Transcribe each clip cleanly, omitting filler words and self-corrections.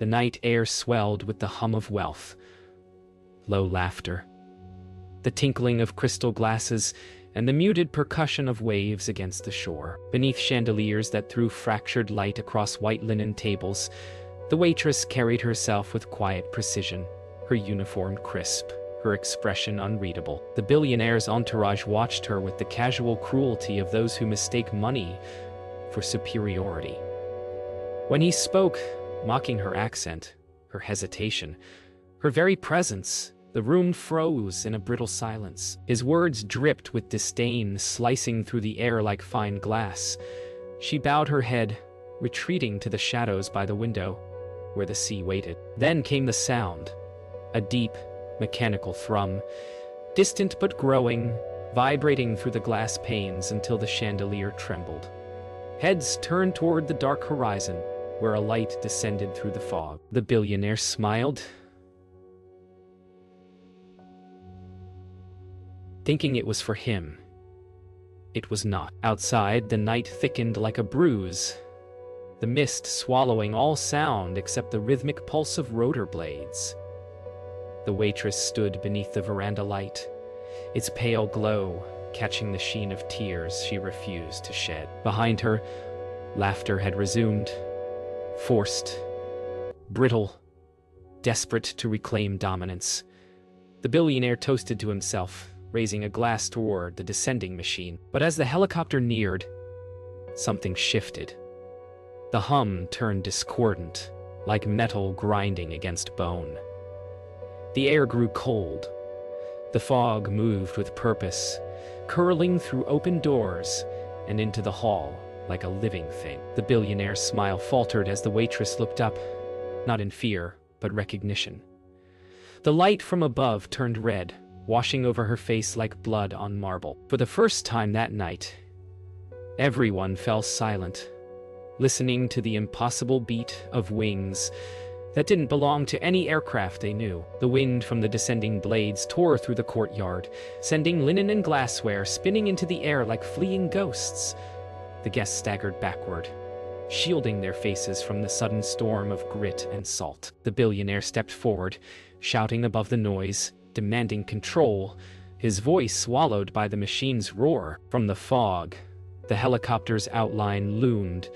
The night air swelled with the hum of wealth. Low laughter. The tinkling of crystal glasses and the muted percussion of waves against the shore. Beneath chandeliers that threw fractured light across white linen tables, the waitress carried herself with quiet precision, her uniform crisp, her expression unreadable. The billionaire's entourage watched her with the casual cruelty of those who mistake money for superiority. When he spoke, mocking her accent, her hesitation, her very presence, the room froze in a brittle silence. His words dripped with disdain, slicing through the air like fine glass. She bowed her head, retreating to the shadows by the window, where the sea waited. Then came the sound, a deep, mechanical thrum, distant but growing, vibrating through the glass panes until the chandelier trembled. Heads turned toward the dark horizon, where a light descended through the fog. The billionaire smiled, thinking it was for him. It was not. Outside, the night thickened like a bruise, the mist swallowing all sound except the rhythmic pulse of rotor blades. The waitress stood beneath the veranda light, its pale glow catching the sheen of tears she refused to shed. Behind her, laughter had resumed, forced, brittle, desperate to reclaim dominance. The billionaire toasted to himself, raising a glass toward the descending machine. But as the helicopter neared, something shifted. The hum turned discordant, like metal grinding against bone. The air grew cold. The fog moved with purpose, curling through open doors and into the hall like a living thing. The billionaire's smile faltered as the waitress looked up, not in fear, but recognition. The light from above turned red, washing over her face like blood on marble. For the first time that night, everyone fell silent, listening to the impossible beat of wings that didn't belong to any aircraft they knew. The wind from the descending blades tore through the courtyard, sending linen and glassware spinning into the air like fleeing ghosts. The guests staggered backward, shielding their faces from the sudden storm of grit and salt. The billionaire stepped forward, shouting above the noise, demanding control, his voice swallowed by the machine's roar. From the fog, the helicopter's outline loomed,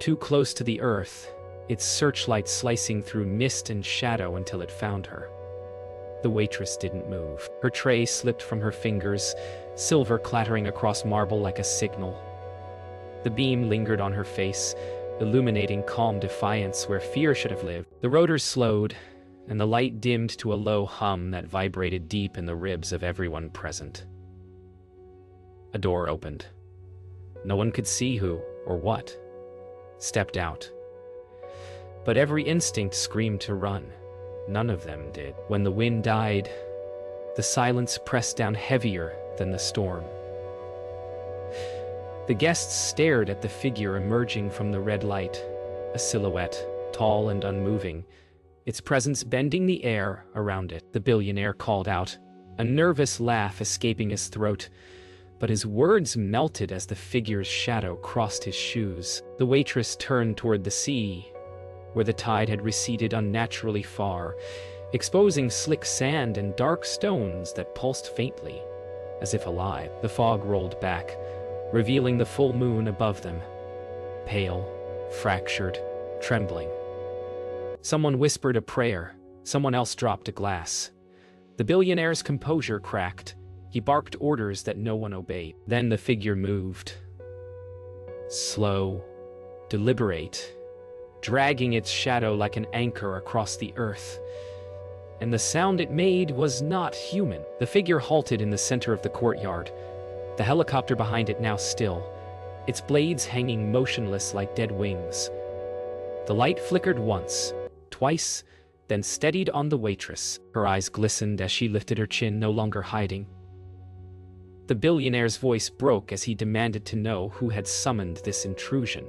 too close to the earth, its searchlight slicing through mist and shadow until it found her. The waitress didn't move. Her tray slipped from her fingers, silver clattering across marble like a signal. The beam lingered on her face, illuminating calm defiance where fear should have lived. The rotors slowed, and the light dimmed to a low hum that vibrated deep in the ribs of everyone present. A door opened. No one could see who, or what, stepped out. But every instinct screamed to run. None of them did. When the wind died, the silence pressed down heavier than the storm. The guests stared at the figure emerging from the red light, a silhouette, tall and unmoving, its presence bending the air around it. The billionaire called out, a nervous laugh escaping his throat, but his words melted as the figure's shadow crossed his shoes. The waitress turned toward the sea, where the tide had receded unnaturally far, exposing slick sand and dark stones that pulsed faintly, as if alive. The fog rolled back, revealing the full moon above them, pale, fractured, trembling. Someone whispered a prayer, someone else dropped a glass. The billionaire's composure cracked. He barked orders that no one obeyed. Then the figure moved. Slow, deliberate, dragging its shadow like an anchor across the earth. And the sound it made was not human. The figure halted in the center of the courtyard, the helicopter behind it now still, its blades hanging motionless like dead wings. The light flickered once, twice, then steadied on the waitress. Her eyes glistened as she lifted her chin, no longer hiding. The billionaire's voice broke as he demanded to know who had summoned this intrusion,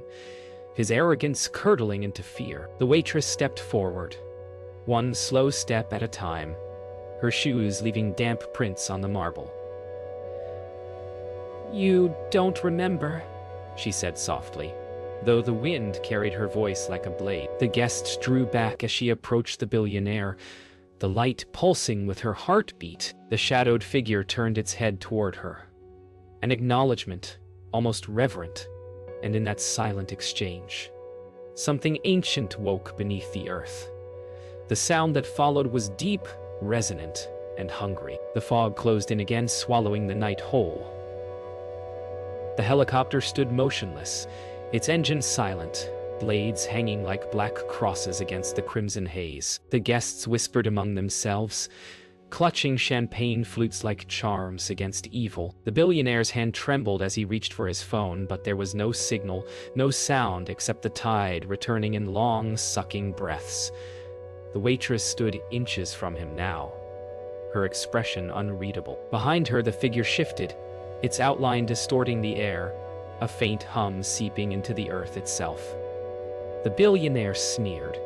his arrogance curdling into fear. The waitress stepped forward, one slow step at a time, her shoes leaving damp prints on the marble. "You don't remember," she said softly. though the wind carried her voice like a blade. The guests drew back as she approached the billionaire, the light pulsing with her heartbeat. The shadowed figure turned its head toward her. An acknowledgement, almost reverent, and in that silent exchange, something ancient woke beneath the earth. The sound that followed was deep, resonant, and hungry. The fog closed in again, swallowing the night whole. The helicopter stood motionless, its engine silent, blades hanging like black crosses against the crimson haze. The guests whispered among themselves, clutching champagne flutes like charms against evil. The billionaire's hand trembled as he reached for his phone, but there was no signal, no sound except the tide returning in long, sucking breaths. The waitress stood inches from him now, her expression unreadable. Behind her, the figure shifted, its outline distorting the air, a faint hum seeping into the earth itself. The billionaire sneered,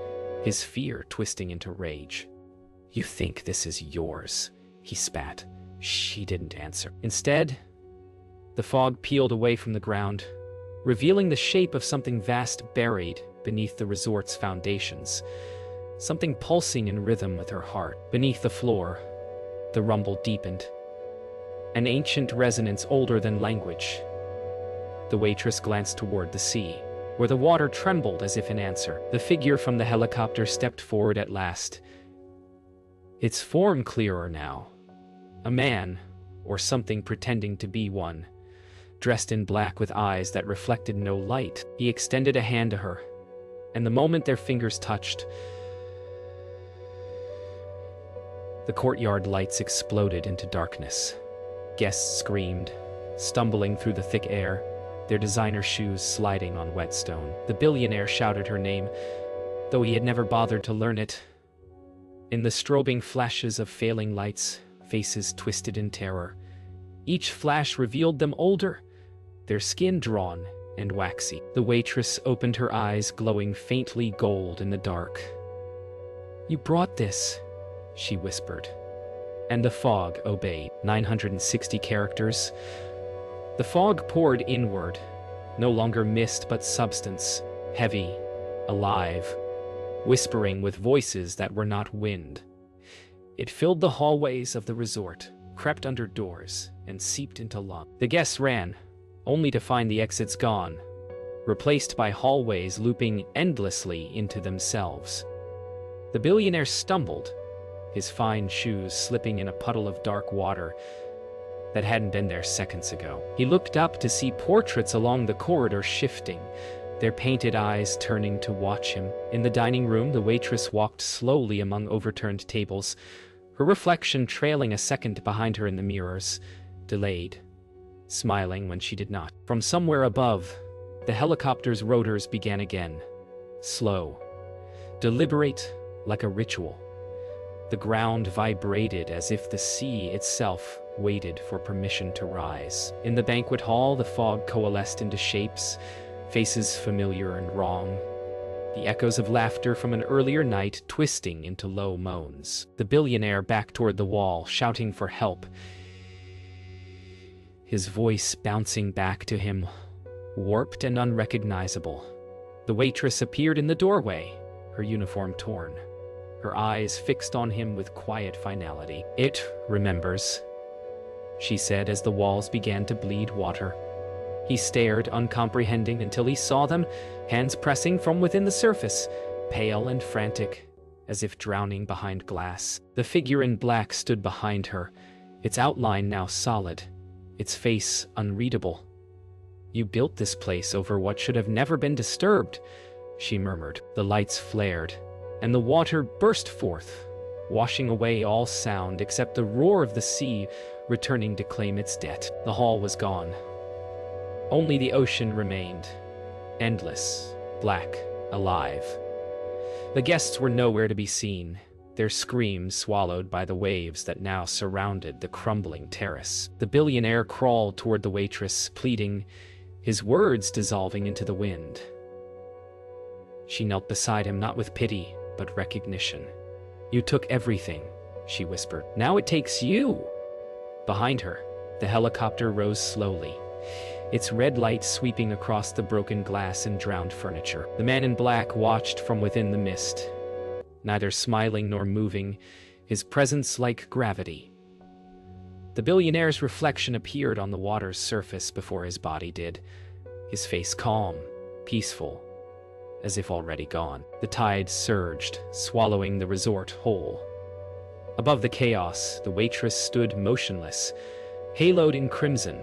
his fear twisting into rage. "You think this is yours?" he spat. She didn't answer. Instead, the fog peeled away from the ground, revealing the shape of something vast buried beneath the resort's foundations, something pulsing in rhythm with her heart. Beneath the floor, the rumble deepened, an ancient resonance older than language. The waitress glanced toward the sea, where the water trembled as if in answer. The figure from the helicopter stepped forward at last, its form clearer now. A man, or something pretending to be one, dressed in black with eyes that reflected no light. He extended a hand to her, and the moment their fingers touched, the courtyard lights exploded into darkness. Guests screamed, stumbling through the thick air, their designer shoes sliding on wet stone. The billionaire shouted her name, though he had never bothered to learn it. In the strobing flashes of failing lights, faces twisted in terror. Each flash revealed them older, their skin drawn and waxy. The waitress opened her eyes, glowing faintly gold in the dark. "You brought this," she whispered. And the fog obeyed. 960 characters. The fog poured inward, no longer mist but substance, heavy, alive, whispering with voices that were not wind. It filled the hallways of the resort, crept under doors, and seeped into lungs. The guests ran, only to find the exits gone, replaced by hallways looping endlessly into themselves. The billionaire stumbled, his fine shoes slipping in a puddle of dark water that hadn't been there seconds ago. He looked up to see portraits along the corridor shifting, their painted eyes turning to watch him. In the dining room, the waitress walked slowly among overturned tables, her reflection trailing a second behind her in the mirrors, delayed, smiling when she did not. From somewhere above, the helicopter's rotors began again, slow, deliberate, like a ritual. The ground vibrated as if the sea itself waited for permission to rise. In the banquet hall, the fog coalesced into shapes, faces familiar and wrong, the echoes of laughter from an earlier night twisting into low moans. The billionaire backed toward the wall, shouting for help, his voice bouncing back to him, warped and unrecognizable. The waitress appeared in the doorway, her uniform torn, her eyes fixed on him with quiet finality. "It remembers," she said as the walls began to bleed water. He stared, uncomprehending, until he saw them, hands pressing from within the surface, pale and frantic, as if drowning behind glass. The figure in black stood behind her, its outline now solid, its face unreadable. "You built this place over what should have never been disturbed," she murmured. The lights flared, and the water burst forth, washing away all sound except the roar of the sea returning to claim its debt. The hall was gone. Only the ocean remained, endless, black, alive. The guests were nowhere to be seen, their screams swallowed by the waves that now surrounded the crumbling terrace. The billionaire crawled toward the waitress, pleading, his words dissolving into the wind. She knelt beside him, not with pity, but recognition. "You took everything," she whispered. "Now it takes you." Behind her, the helicopter rose slowly, its red light sweeping across the broken glass and drowned furniture. The man in black watched from within the mist, neither smiling nor moving, his presence like gravity. The billionaire's reflection appeared on the water's surface before his body did, his face calm, peaceful, as if already gone. The tide surged, swallowing the resort whole. Above the chaos, the waitress stood motionless, haloed in crimson,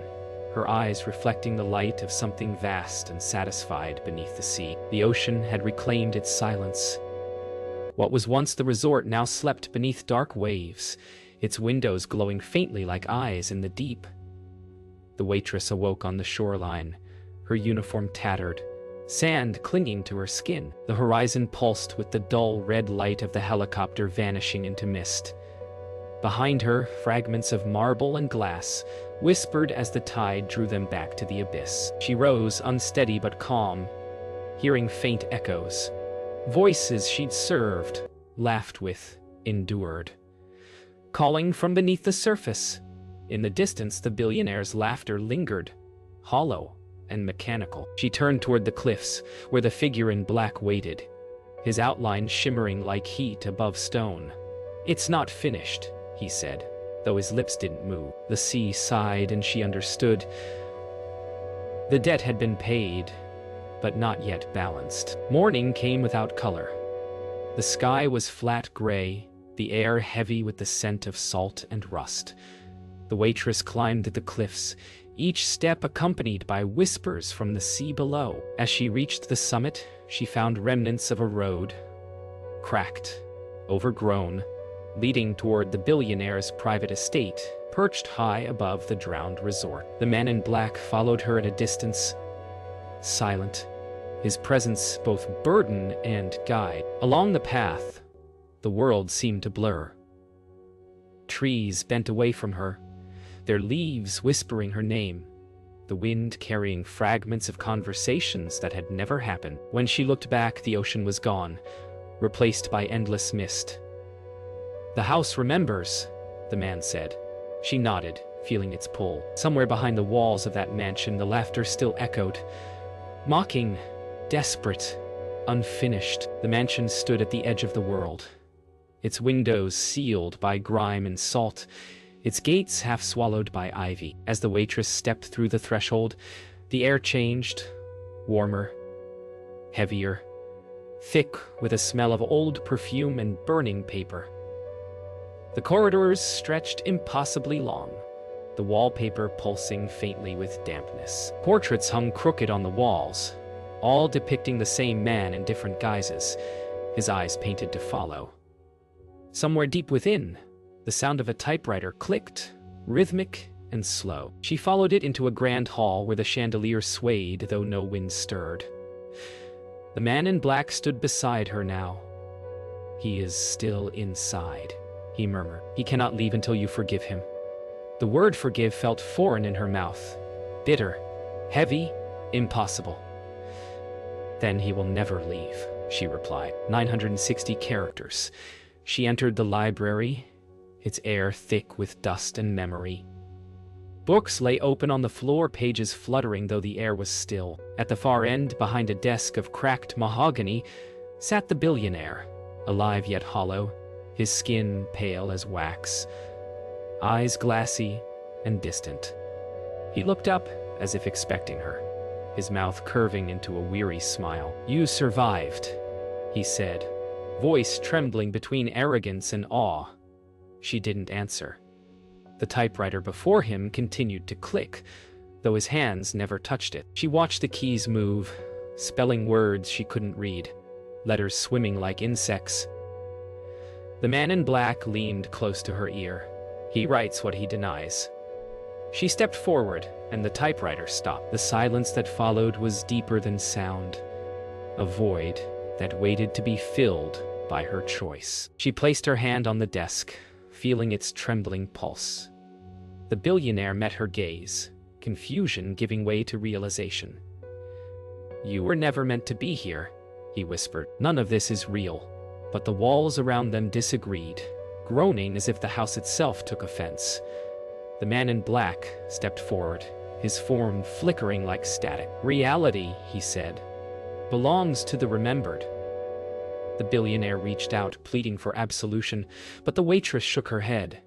her eyes reflecting the light of something vast and satisfied beneath the sea. The ocean had reclaimed its silence. What was once the resort now slept beneath dark waves, its windows glowing faintly like eyes in the deep. The waitress awoke on the shoreline, her uniform tattered, sand clinging to her skin. The horizon pulsed with the dull red light of the helicopter vanishing into mist. Behind her, fragments of marble and glass whispered as the tide drew them back to the abyss. She rose, unsteady but calm, hearing faint echoes. Voices she'd served, laughed with, endured, calling from beneath the surface. In the distance, the billionaire's laughter lingered, hollow and mechanical. She turned toward the cliffs, where the figure in black waited, his outline shimmering like heat above stone. "It's not finished," he said, though his lips didn't move. The sea sighed, and she understood. The debt had been paid, but not yet balanced. Morning came without color. The sky was flat gray, the air heavy with the scent of salt and rust. The waitress climbed the cliffs, each step accompanied by whispers from the sea below. As she reached the summit, she found remnants of a road, cracked, overgrown, leading toward the billionaire's private estate, perched high above the drowned resort. The man in black followed her at a distance, silent, his presence both burden and guide. Along the path, the world seemed to blur. Trees bent away from her, their leaves whispering her name, the wind carrying fragments of conversations that had never happened. When she looked back, the ocean was gone, replaced by endless mist. "The house remembers," the man said. She nodded, feeling its pull. Somewhere behind the walls of that mansion, the laughter still echoed, mocking, desperate, unfinished. The mansion stood at the edge of the world, its windows sealed by grime and salt, its gates half swallowed by ivy. As the waitress stepped through the threshold, the air changed, warmer, heavier, thick with a smell of old perfume and burning paper. The corridors stretched impossibly long, the wallpaper pulsing faintly with dampness. Portraits hung crooked on the walls, all depicting the same man in different guises, his eyes painted to follow. Somewhere deep within, the sound of a typewriter clicked, rhythmic and slow. She followed it into a grand hall where the chandelier swayed, though no wind stirred. The man in black stood beside her now. "He is still inside," he murmured. "He cannot leave until you forgive him." The word forgive felt foreign in her mouth, bitter, heavy, impossible. "Then he will never leave," she replied. 960 characters. She entered the library, its air thick with dust and memory. Books lay open on the floor, pages fluttering though the air was still. At the far end, behind a desk of cracked mahogany, sat the billionaire, alive yet hollow, his skin pale as wax, eyes glassy and distant. He looked up as if expecting her, his mouth curving into a weary smile. "You survived," he said, voice trembling between arrogance and awe. She didn't answer. The typewriter before him continued to click, though his hands never touched it. She watched the keys move, spelling words she couldn't read, letters swimming like insects. The man in black leaned close to her ear. "He writes what he denies." She stepped forward, and the typewriter stopped. The silence that followed was deeper than sound, a void that waited to be filled by her choice. She placed her hand on the desk, feeling its trembling pulse. The billionaire met her gaze, confusion giving way to realization. "You were never meant to be here," he whispered. "None of this is real." But the walls around them disagreed, groaning as if the house itself took offense. The man in black stepped forward, his form flickering like static. "Reality," he said, "belongs to the remembered." The billionaire reached out, pleading for absolution, but the waitress shook her head.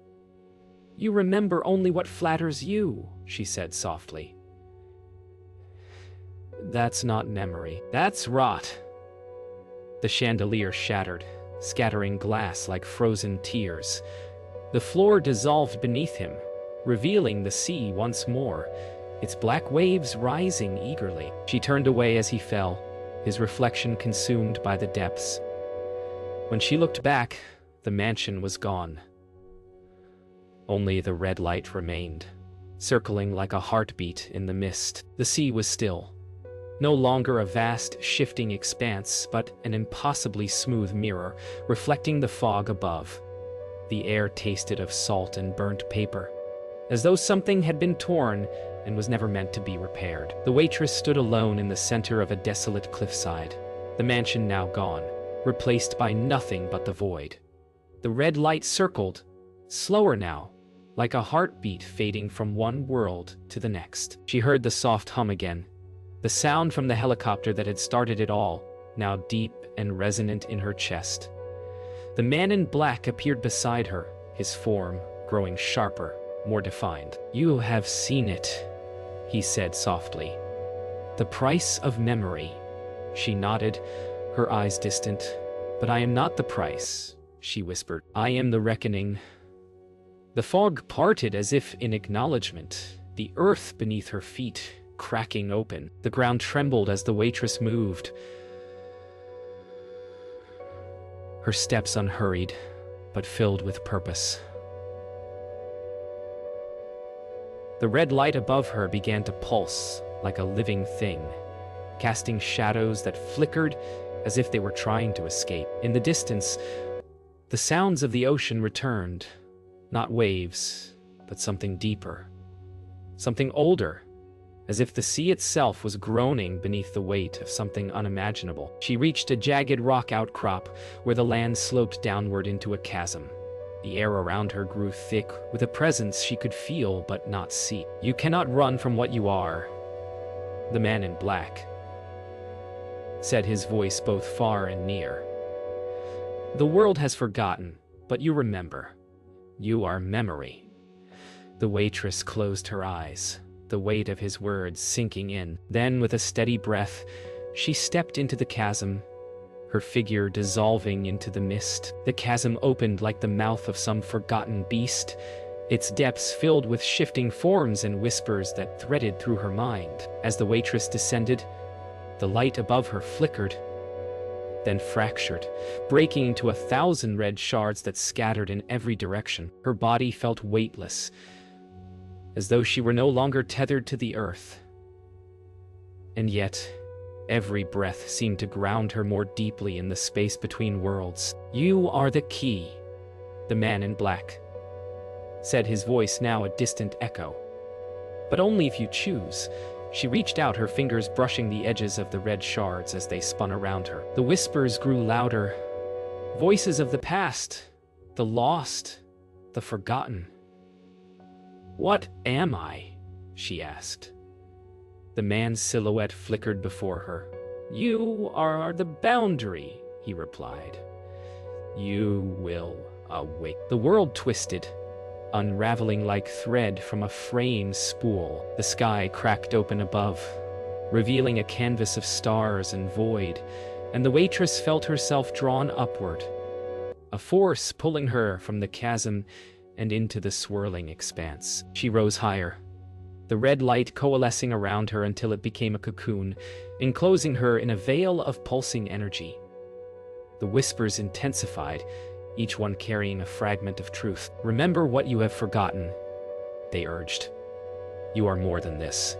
"You remember only what flatters you," she said softly. "That's not memory. That's rot." The chandelier shattered, scattering glass like frozen tears. The floor dissolved beneath him, revealing the sea once more, its black waves rising eagerly. She turned away as he fell, his reflection consumed by the depths. When she looked back, the mansion was gone. Only the red light remained, circling like a heartbeat in the mist. The sea was still, no longer a vast, shifting expanse, but an impossibly smooth mirror, reflecting the fog above. The air tasted of salt and burnt paper, as though something had been torn and was never meant to be repaired. The waitress stood alone in the center of a desolate cliffside, the mansion now gone, replaced by nothing but the void. The red light circled, slower now, like a heartbeat fading from one world to the next. She heard the soft hum again, the sound from the helicopter that had started it all, now deep and resonant in her chest. The man in black appeared beside her, his form growing sharper, more defined. "You have seen it," he said softly. "The price of memory." She nodded, her eyes distant. "But I am not the price," she whispered. "I am the reckoning." The fog parted as if in acknowledgement, the earth beneath her feet cracking open. The ground trembled as the waitress moved, her steps unhurried, but filled with purpose. The red light above her began to pulse like a living thing, casting shadows that flickered as if they were trying to escape. In the distance, the sounds of the ocean returned, not waves, but something deeper, something older, as if the sea itself was groaning beneath the weight of something unimaginable. She reached a jagged rock outcrop where the land sloped downward into a chasm. The air around her grew thick with a presence she could feel but not see. "You cannot run from what you are," the man in black said, his voice both far and near. "The world has forgotten, but you remember. You are memory." The waitress closed her eyes, the weight of his words sinking in. Then, with a steady breath, she stepped into the chasm, her figure dissolving into the mist. The chasm opened like the mouth of some forgotten beast, its depths filled with shifting forms and whispers that threaded through her mind. As the waitress descended, the light above her flickered, then fractured, breaking into 1,000 red shards that scattered in every direction. Her body felt weightless, as though she were no longer tethered to the earth. And yet, every breath seemed to ground her more deeply in the space between worlds. "You are the key," the man in black said, his voice now a distant echo. "But only if you choose." She reached out, her fingers brushing the edges of the red shards as they spun around her. The whispers grew louder, voices of the past, the lost, the forgotten. "What am I?" she asked. The man's silhouette flickered before her. "You are the boundary," he replied. "You will awake." The world twisted, unraveling like thread from a fraying spool. The sky cracked open above, revealing a canvas of stars and void, and the waitress felt herself drawn upward, a force pulling her from the chasm and into the swirling expanse. She rose higher, the red light coalescing around her until it became a cocoon, enclosing her in a veil of pulsing energy. The whispers intensified, each one carrying a fragment of truth. "Remember what you have forgotten," they urged. "You are more than this."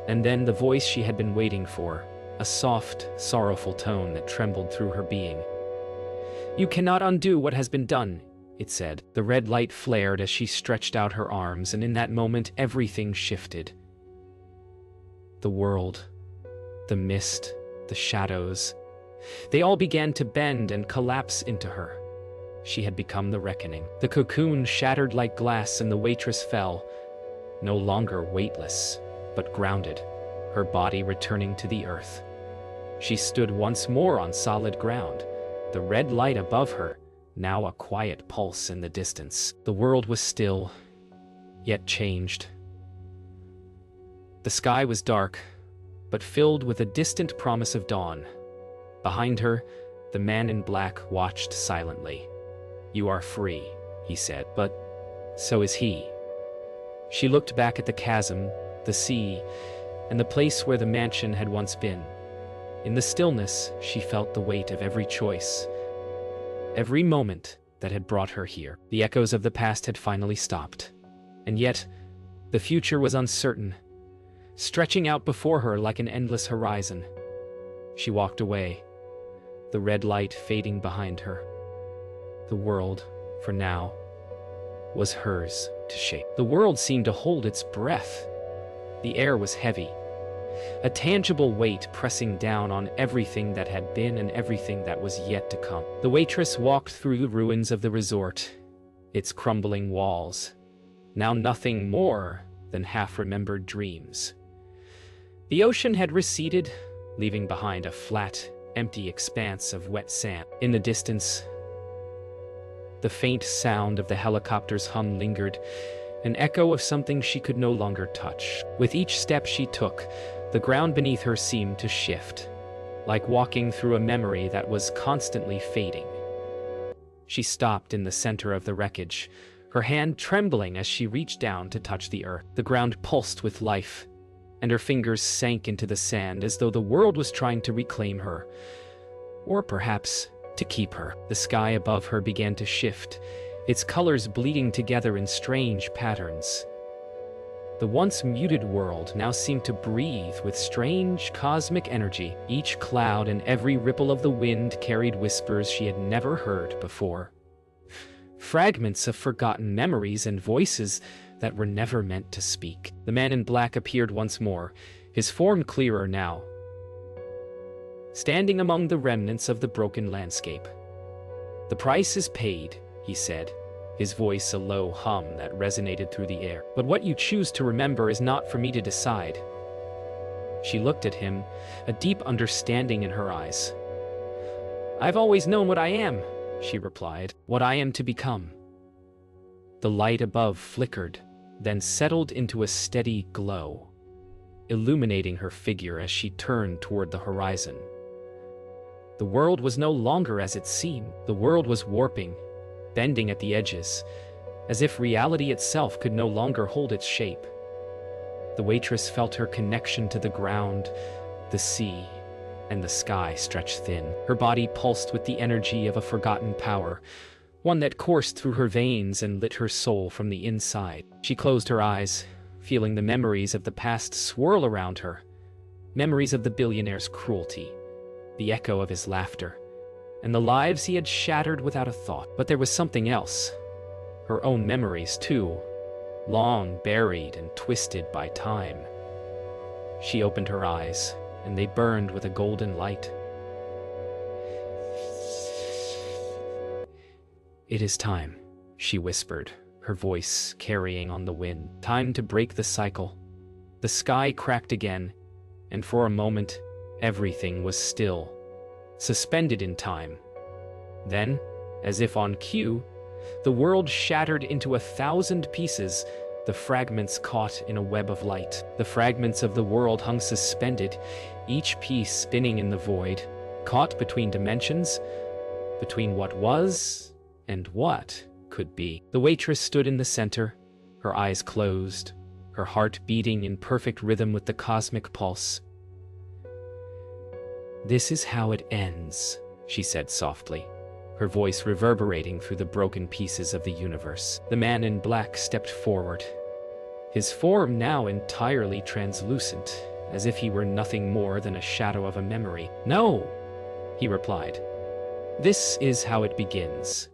And then the voice she had been waiting for, a soft, sorrowful tone that trembled through her being. "You cannot undo what has been done," it said. The red light flared as she stretched out her arms, and in that moment everything shifted. The world, the mist, the shadows, they all began to bend and collapse into her. She had become the reckoning. The cocoon shattered like glass and the waitress fell, no longer weightless, but grounded, her body returning to the earth. She stood once more on solid ground, the red light above her, now a quiet pulse in the distance. The world was still, yet changed. The sky was dark, but filled with a distant promise of dawn. Behind her, the man in black watched silently. "You are free," he said, "but so is he." She looked back at the chasm, the sea, and the place where the mansion had once been. In the stillness, she felt the weight of every choice, every moment that had brought her here. The echoes of the past had finally stopped. And yet, the future was uncertain, stretching out before her like an endless horizon. She walked away, the red light fading behind her. The world, for now, was hers to shape. The world seemed to hold its breath. The air was heavy, a tangible weight pressing down on everything that had been and everything that was yet to come. The waitress walked through the ruins of the resort, its crumbling walls, now nothing more than half-remembered dreams. The ocean had receded, leaving behind a flat, empty expanse of wet sand. In the distance, the faint sound of the helicopter's hum lingered, an echo of something she could no longer touch. With each step she took, the ground beneath her seemed to shift, like walking through a memory that was constantly fading. She stopped in the center of the wreckage, her hand trembling as she reached down to touch the earth. The ground pulsed with life, and her fingers sank into the sand as though the world was trying to reclaim her, or perhaps to keep her. The sky above her began to shift, its colors bleeding together in strange patterns. The once muted world now seemed to breathe with strange cosmic energy. Each cloud and every ripple of the wind carried whispers she had never heard before. Fragments of forgotten memories and voices that were never meant to speak. The man in black appeared once more, his form clearer now, standing among the remnants of the broken landscape. "The price is paid," he said, his voice a low hum that resonated through the air. "But what you choose to remember is not for me to decide." She looked at him, a deep understanding in her eyes. "I've always known what I am," she replied, "what I am to become." The light above flickered, then settled into a steady glow, illuminating her figure as she turned toward the horizon. The world was no longer as it seemed. The world was warping, bending at the edges, as if reality itself could no longer hold its shape. The waitress felt her connection to the ground, the sea, and the sky stretch thin. Her body pulsed with the energy of a forgotten power, one that coursed through her veins and lit her soul from the inside. She closed her eyes, feeling the memories of the past swirl around her. Memories of the billionaire's cruelty, the echo of his laughter, and the lives he had shattered without a thought. But there was something else. Her own memories, too, long buried and twisted by time. She opened her eyes, and they burned with a golden light. "It is time," she whispered, her voice carrying on the wind. "Time to break the cycle." The sky cracked again, and for a moment, everything was still, suspended in time. Then, as if on cue, the world shattered into 1,000 pieces, the fragments caught in a web of light. The fragments of the world hung suspended, each piece spinning in the void, caught between dimensions, between what was and what could be. The waitress stood in the center, her eyes closed, her heart beating in perfect rhythm with the cosmic pulse. "This is how it ends," she said softly, her voice reverberating through the broken pieces of the universe. The man in black stepped forward, his form now entirely translucent, as if he were nothing more than a shadow of a memory. "No," he replied. "This is how it begins."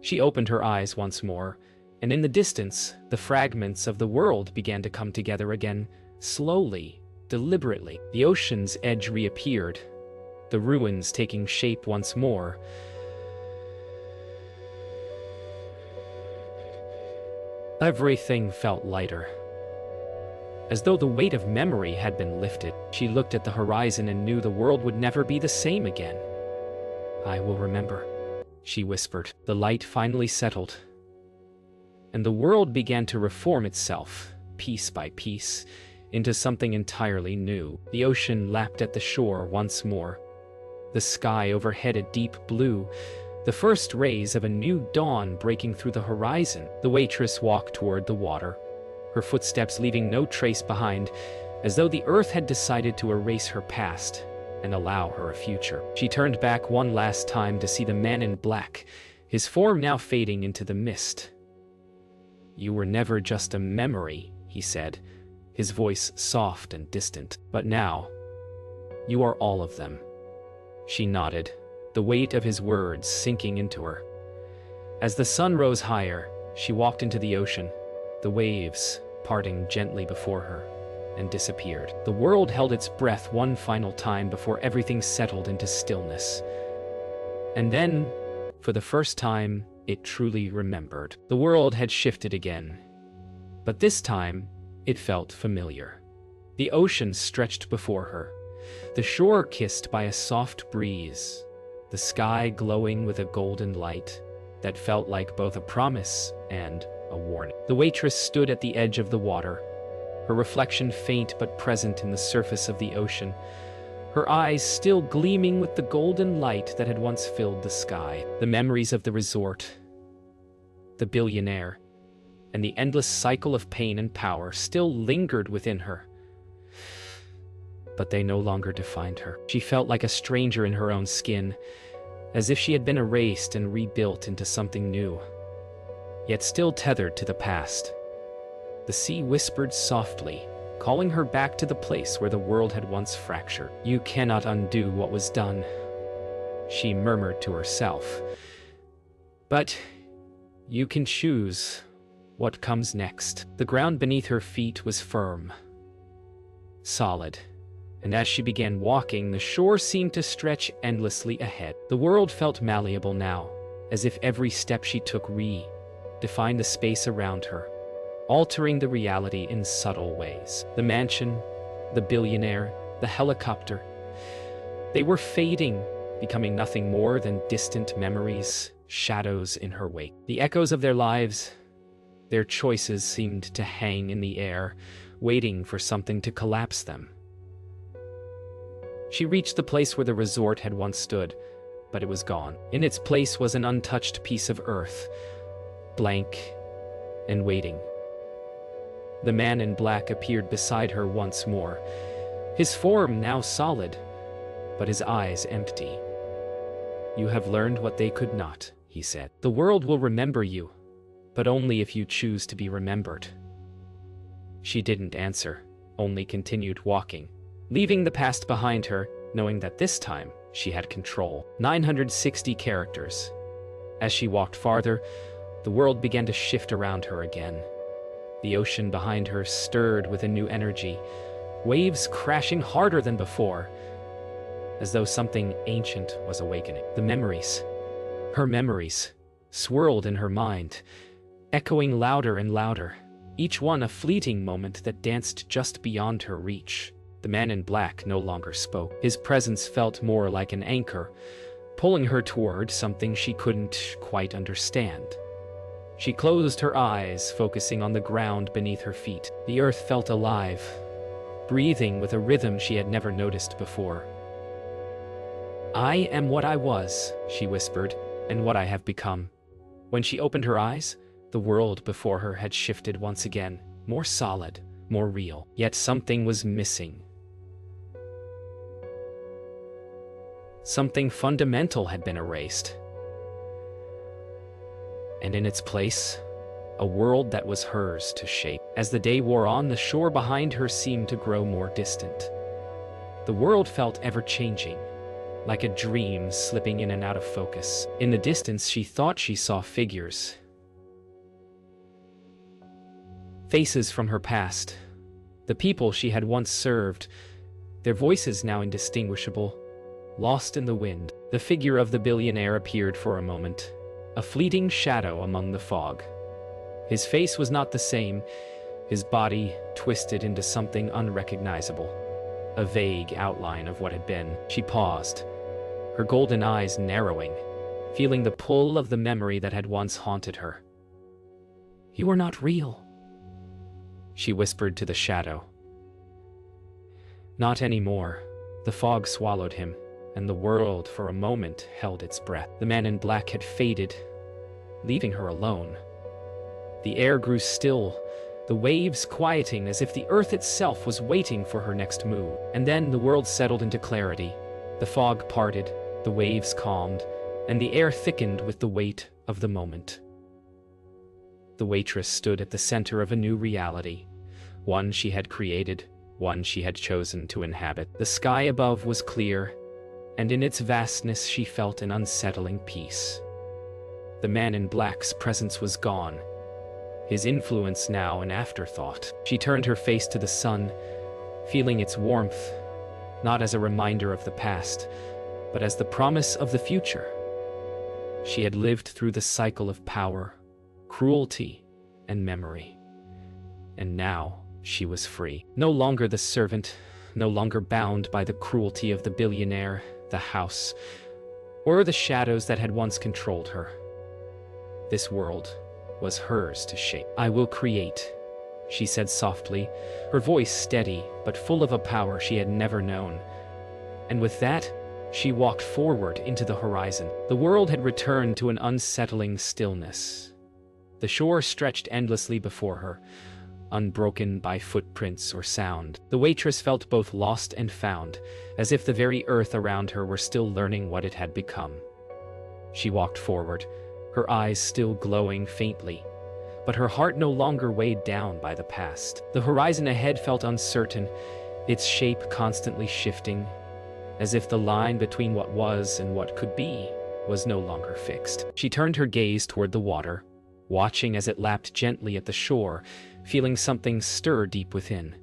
She opened her eyes once more, and in the distance, the fragments of the world began to come together again, slowly, deliberately. The ocean's edge reappeared, the ruins taking shape once more. Everything felt lighter. as though the weight of memory had been lifted. She looked at the horizon and knew the world would never be the same again. "I will remember," she whispered. The light finally settled, and the world began to reform itself, piece by piece, into something entirely new. The ocean lapped at the shore once more. The sky overhead a deep blue, the first rays of a new dawn breaking through the horizon. The waitress walked toward the water, her footsteps leaving no trace behind, as though the earth had decided to erase her past and allow her a future. She turned back one last time to see the man in black, his form now fading into the mist. "You were never just a memory," he said, his voice soft and distant. "But now, you are all of them." She nodded, the weight of his words sinking into her. As the sun rose higher, she walked into the ocean, the waves parting gently before her, and disappeared. The world held its breath one final time before everything settled into stillness. And then, for the first time, it truly remembered. The world had shifted again, but this time, it felt familiar. The ocean stretched before her, the shore kissed by a soft breeze, the sky glowing with a golden light that felt like both a promise and a warning. The waitress stood at the edge of the water, her reflection faint but present in the surface of the ocean, her eyes still gleaming with the golden light that had once filled the sky. The memories of the resort, the billionaire, and the endless cycle of pain and power still lingered within her. But they no longer defined her. She felt like a stranger in her own skin, as if she had been erased and rebuilt into something new, yet still tethered to the past. The sea whispered softly, calling her back to the place where the world had once fractured. "You cannot undo what was done," she murmured to herself. "But you can choose what comes next." The ground beneath her feet was firm, solid, and as she began walking, the shore seemed to stretch endlessly ahead. The world felt malleable now, as if every step she took redefined the space around her, altering the reality in subtle ways. The mansion, the billionaire, the helicopter, they were fading, becoming nothing more than distant memories, shadows in her wake. The echoes of their lives, their choices seemed to hang in the air, waiting for something to collapse them. She reached the place where the resort had once stood, but it was gone. In its place was an untouched piece of earth, blank and waiting. The man in black appeared beside her once more, his form now solid, but his eyes empty. "You have learned what they could not," he said. "The world will remember you, but only if you choose to be remembered." She didn't answer, only continued walking, leaving the past behind her, knowing that this time she had control. 960 characters. As she walked farther, the world began to shift around her again. The ocean behind her stirred with a new energy, waves crashing harder than before, as though something ancient was awakening. The memories, her memories, swirled in her mind, echoing louder and louder, each one a fleeting moment that danced just beyond her reach. The man in black no longer spoke. His presence felt more like an anchor, pulling her toward something she couldn't quite understand. She closed her eyes, focusing on the ground beneath her feet. The earth felt alive, breathing with a rhythm she had never noticed before. "I am what I was," she whispered, "and what I have become." When she opened her eyes, the world before her had shifted once again, more solid, more real. Yet something was missing. Something fundamental had been erased. And in its place, a world that was hers to shape. As the day wore on, the shore behind her seemed to grow more distant. The world felt ever-changing, like a dream slipping in and out of focus. In the distance, she thought she saw figures. Faces from her past. The people she had once served, their voices now indistinguishable, lost in the wind. The figure of the billionaire appeared for a moment, a fleeting shadow among the fog. His face was not the same, his body twisted into something unrecognizable, a vague outline of what had been. She paused, her golden eyes narrowing, feeling the pull of the memory that had once haunted her. "You are not real," she whispered to the shadow. Not anymore. The fog swallowed him, and the world for a moment held its breath. The man in black had faded, leaving her alone. The air grew still, the waves quieting as if the earth itself was waiting for her next move. And then the world settled into clarity. The fog parted, the waves calmed, and the air thickened with the weight of the moment. The waitress stood at the center of a new reality, one she had created, one she had chosen to inhabit. The sky above was clear, and in its vastness she felt an unsettling peace. The man in black's presence was gone, his influence now an afterthought. She turned her face to the sun, feeling its warmth, not as a reminder of the past, but as the promise of the future. She had lived through the cycle of power, cruelty, and memory. And now she was free. No longer the servant, no longer bound by the cruelty of the billionaire, the house, or the shadows that had once controlled her. This world was hers to shape. "I will create," she said softly, her voice steady but full of a power she had never known. And with that, she walked forward into the horizon. The world had returned to an unsettling stillness. The shore stretched endlessly before her, unbroken by footprints or sound. The waitress felt both lost and found, as if the very earth around her were still learning what it had become. She walked forward, her eyes still glowing faintly, but her heart no longer weighed down by the past. The horizon ahead felt uncertain, its shape constantly shifting, as if the line between what was and what could be was no longer fixed. She turned her gaze toward the water, watching as it lapped gently at the shore, feeling something stir deep within.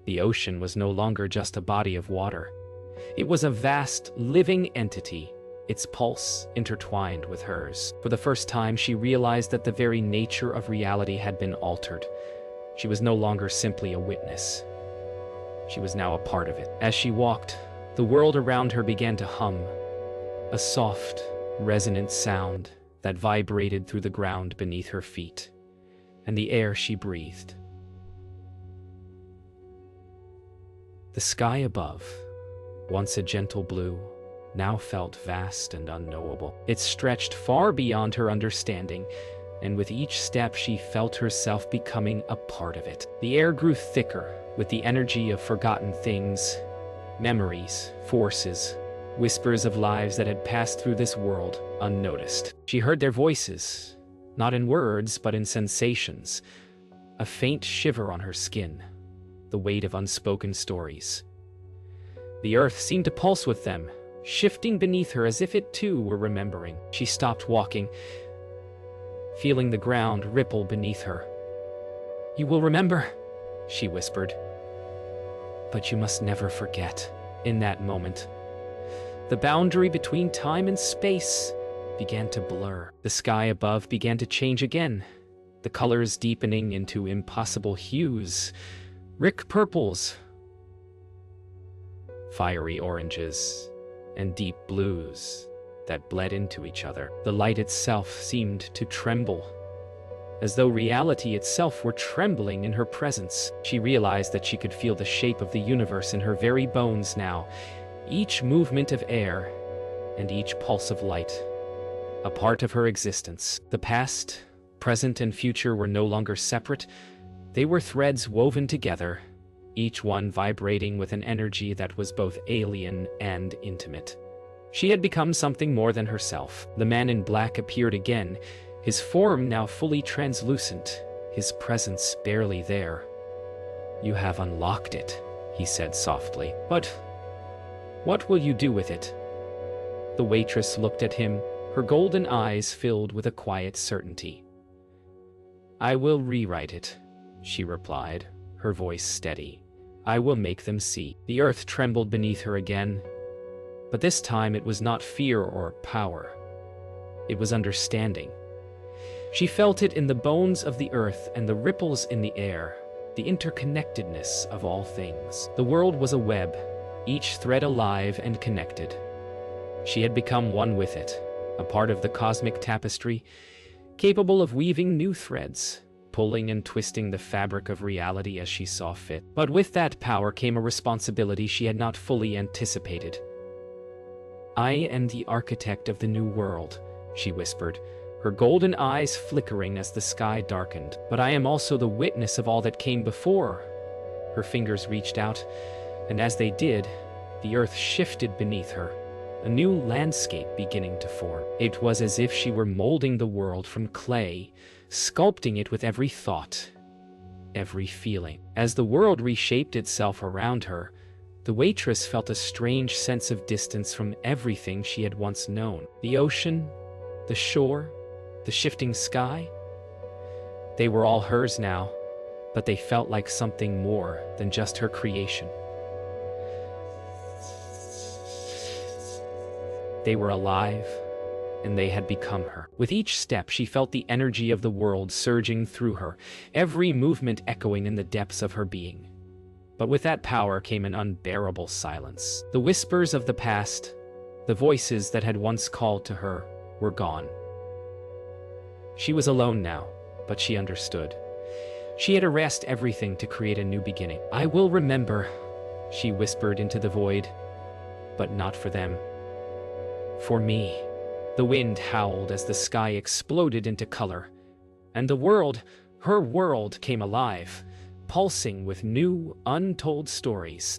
The ocean was no longer just a body of water. It was a vast, living entity, its pulse intertwined with hers. For the first time, she realized that the very nature of reality had been altered. She was no longer simply a witness. She was now a part of it. As she walked, the world around her began to hum, a soft, resonant sound that vibrated through the ground beneath her feet and the air she breathed. The sky above, once a gentle blue, now felt vast and unknowable. It stretched far beyond her understanding, and with each step she felt herself becoming a part of it. The air grew thicker with the energy of forgotten things, memories, forces, whispers of lives that had passed through this world unnoticed. She heard their voices, not in words but in sensations, a faint shiver on her skin, the weight of unspoken stories. The earth seemed to pulse with them, shifting beneath her as if it too were remembering. She stopped walking, feeling the ground ripple beneath her. "You will remember," she whispered. "But you must never forget." In that moment, the boundary between time and space began to blur. The sky above began to change again, the colors deepening into impossible hues, rich purples, fiery oranges, and deep blues that bled into each other. The light itself seemed to tremble, as though reality itself were trembling in her presence. She realized that she could feel the shape of the universe in her very bones now, each movement of air and each pulse of light, a part of her existence. The past, present, and future were no longer separate. They were threads woven together, each one vibrating with an energy that was both alien and intimate. She had become something more than herself. The man in black appeared again, his form now fully translucent, his presence barely there. "You have unlocked it," he said softly. "But what will you do with it?" The waitress looked at him, her golden eyes filled with a quiet certainty. "I will rewrite it," she replied, her voice steady. "I will make them see." The earth trembled beneath her again, but this time it was not fear or power. It was understanding. She felt it in the bones of the earth and the ripples in the air, the interconnectedness of all things. The world was a web, each thread alive and connected. She had become one with it, a part of the cosmic tapestry, capable of weaving new threads, pulling and twisting the fabric of reality as she saw fit. But with that power came a responsibility she had not fully anticipated. "I am the architect of the new world," she whispered, her golden eyes flickering as the sky darkened. "But I am also the witness of all that came before." Her fingers reached out, and as they did, the earth shifted beneath her, a new landscape beginning to form. It was as if she were molding the world from clay, sculpting it with every thought, every feeling. As the world reshaped itself around her, the waitress felt a strange sense of distance from everything she had once known. The ocean, the shore, the shifting sky, they were all hers now, but they felt like something more than just her creation. They were alive, and they had become her. With each step, she felt the energy of the world surging through her, every movement echoing in the depths of her being. But with that power came an unbearable silence. The whispers of the past, the voices that had once called to her, were gone. She was alone now, but she understood. She had erased everything to create a new beginning. "I will remember," she whispered into the void, "but not for them. For me." The wind howled as the sky exploded into color, and the world, her world, came alive, pulsing with new, untold stories.